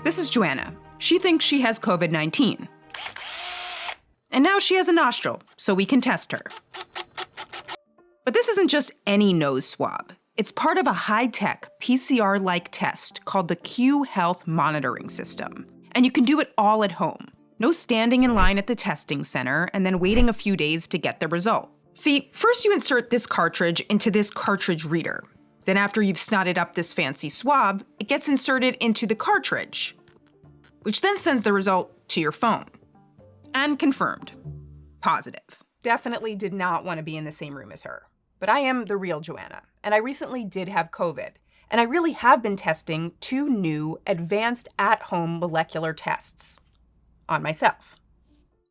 This is Joanna. She thinks she has COVID-19. And now she has a nostril, so we can test her. But this isn't just any nose swab. It's part of a high-tech PCR-like test called the Q Health Monitoring System. And you can do it all at home. No standing in line at the testing center and then waiting a few days to get the result. See, first you insert this cartridge into this cartridge reader. Then after you've snotted up this fancy swab, it gets inserted into the cartridge, which then sends the result to your phone. And confirmed. Positive. Definitely did not want to be in the same room as her. But I am the real Joanna, and I recently did have COVID. And I really have been testing 2 new advanced at-home molecular tests on myself.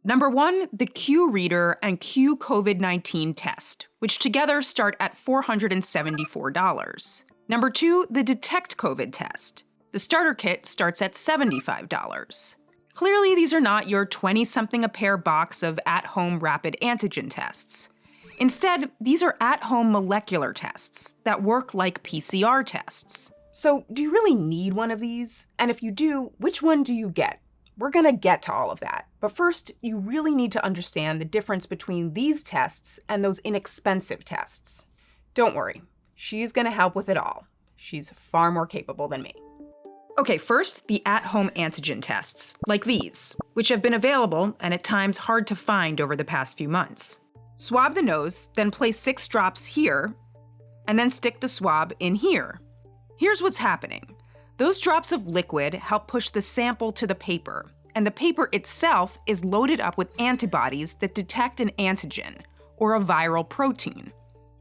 Number 1, the Q Reader and Q COVID-19 test, which together start at $474. Number 2, the Detect COVID test. The starter kit starts at $75. Clearly, these are not your 20-something a pair box of at-home rapid antigen tests. Instead, these are at-home molecular tests that work like PCR tests. So, do you really need one of these? And if you do, which one do you get? We're gonna get to all of that. But first, you really need to understand the difference between these tests and those inexpensive tests. Don't worry, she's gonna help with it all. She's far more capable than me. Okay, first, the at-home antigen tests, like these, which have been available and at times hard to find over the past few months. Swab the nose, then place 6 drops here, and then stick the swab in here. Here's what's happening. Those drops of liquid help push the sample to the paper, and the paper itself is loaded up with antibodies that detect an antigen, or a viral protein.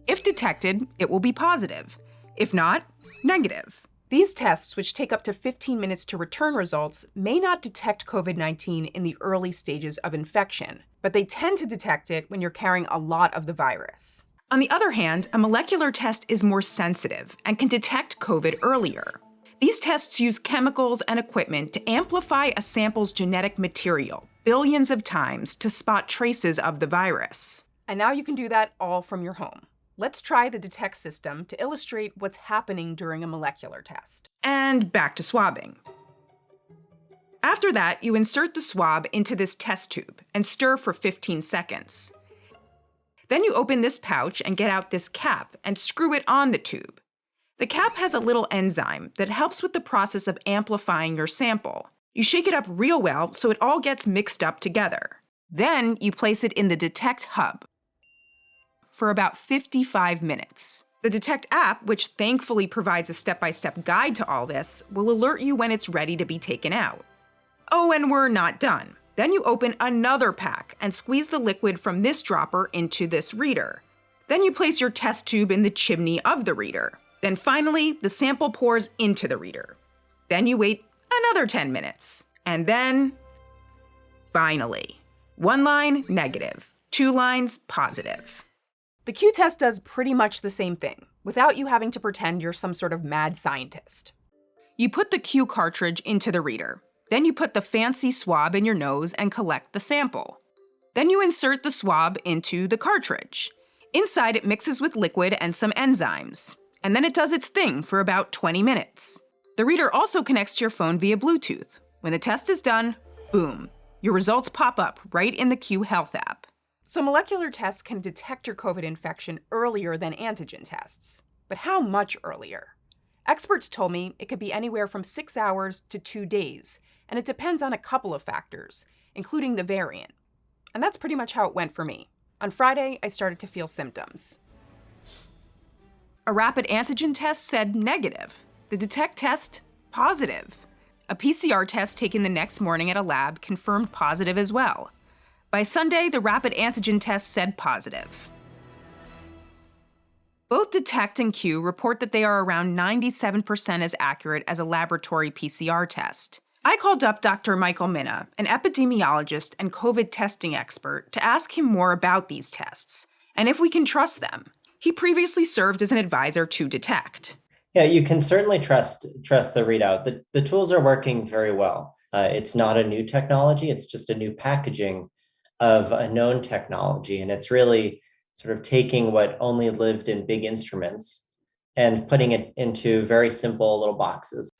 If detected, it will be positive. If not, negative. These tests, which take up to 15 minutes to return results, may not detect COVID-19 in the early stages of infection, but they tend to detect it when you're carrying a lot of the virus. On the other hand, a molecular test is more sensitive and can detect COVID earlier. These tests use chemicals and equipment to amplify a sample's genetic material billions of times to spot traces of the virus. And now you can do that all from your home. Let's try the Detect system to illustrate what's happening during a molecular test. And back to swabbing. After that, you insert the swab into this test tube and stir for 15 seconds. Then you open this pouch and get out this cap and screw it on the tube. The cap has a little enzyme that helps with the process of amplifying your sample. You shake it up real well so it all gets mixed up together. Then you place it in the Detect hub for about 55 minutes. The Detect app, which thankfully provides a step-by-step guide to all this, will alert you when it's ready to be taken out. Oh, and we're not done. Then you open another pack and squeeze the liquid from this dropper into this reader. Then you place your test tube in the chimney of the reader. Then finally, the sample pours into the reader. Then you wait another 10 minutes. And then, finally, 1 line, negative. 2 lines, positive. The Q test does pretty much the same thing, without you having to pretend you're some sort of mad scientist. You put the Q cartridge into the reader. Then you put the fancy swab in your nose and collect the sample. Then you insert the swab into the cartridge. Inside, it mixes with liquid and some enzymes. And then it does its thing for about 20 minutes. The reader also connects to your phone via Bluetooth. When the test is done, boom, your results pop up right in the Q Health app. So molecular tests can detect your COVID infection earlier than antigen tests. But how much earlier? Experts told me it could be anywhere from 6 hours to 2 days, and it depends on a couple of factors, including the variant. And that's pretty much how it went for me. On Friday, I started to feel symptoms. A rapid antigen test said negative. The Detect test, positive. A PCR test taken the next morning at a lab confirmed positive as well. By Sunday, the rapid antigen test said positive. Both Detect and Q report that they are around 97% as accurate as a laboratory PCR test. I called up Dr. Michael Minna, an epidemiologist and COVID testing expert, to ask him more about these tests and if we can trust them. He previously served as an advisor to Detect. Yeah, you can certainly trust the readout. The tools are working very well. It's not a new technology, it's just a new packaging of a known technology. And it's really sort of taking what only lived in big instruments and putting it into very simple little boxes.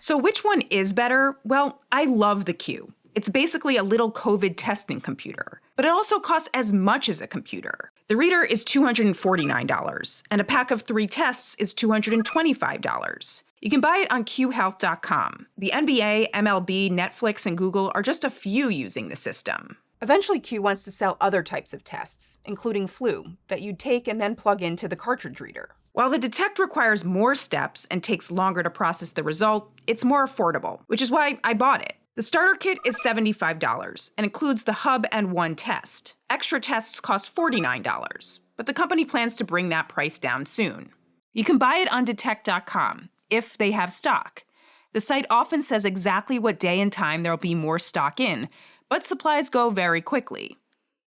So which one is better? Well, I love the Q. It's basically a little COVID testing computer, but it also costs as much as a computer. The reader is $249, and a pack of 3 tests is $225. You can buy it on qhealth.com. The NBA, MLB, Netflix, and Google are just a few using the system. Eventually, Q wants to sell other types of tests, including flu, that you'd take and then plug into the cartridge reader. While the Detect requires more steps and takes longer to process the result, it's more affordable, which is why I bought it. The starter kit is $75 and includes the hub and 1 test. Extra tests cost $49, but the company plans to bring that price down soon. You can buy it on detect.com if they have stock. The site often says exactly what day and time there'll be more stock in, but supplies go very quickly.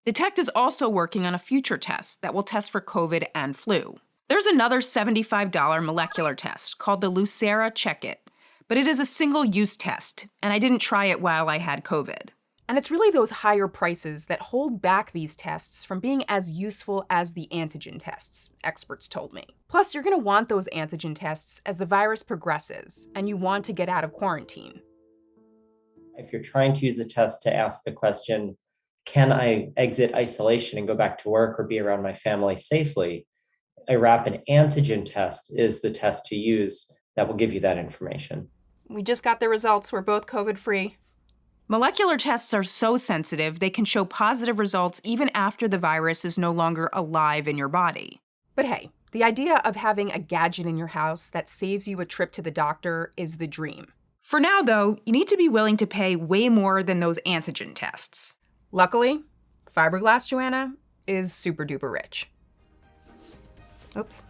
Detect is also working on a future test that will test for COVID and flu. There's another $75 molecular test called the Lucera Check-It, but it is a single-use test, and I didn't try it while I had COVID. And it's really those higher prices that hold back these tests from being as useful as the antigen tests, experts told me. Plus, you're going to want those antigen tests as the virus progresses, and you want to get out of quarantine. If you're trying to use a test to ask the question, can I exit isolation and go back to work or be around my family safely? A rapid antigen test is the test to use that will give you that information. We just got the results. We're both COVID-free. Molecular tests are so sensitive, they can show positive results even after the virus is no longer alive in your body. But hey, the idea of having a gadget in your house that saves you a trip to the doctor is the dream. For now, though, you need to be willing to pay way more than those antigen tests. Luckily, fiberglass Joanna is super duper rich. Oops.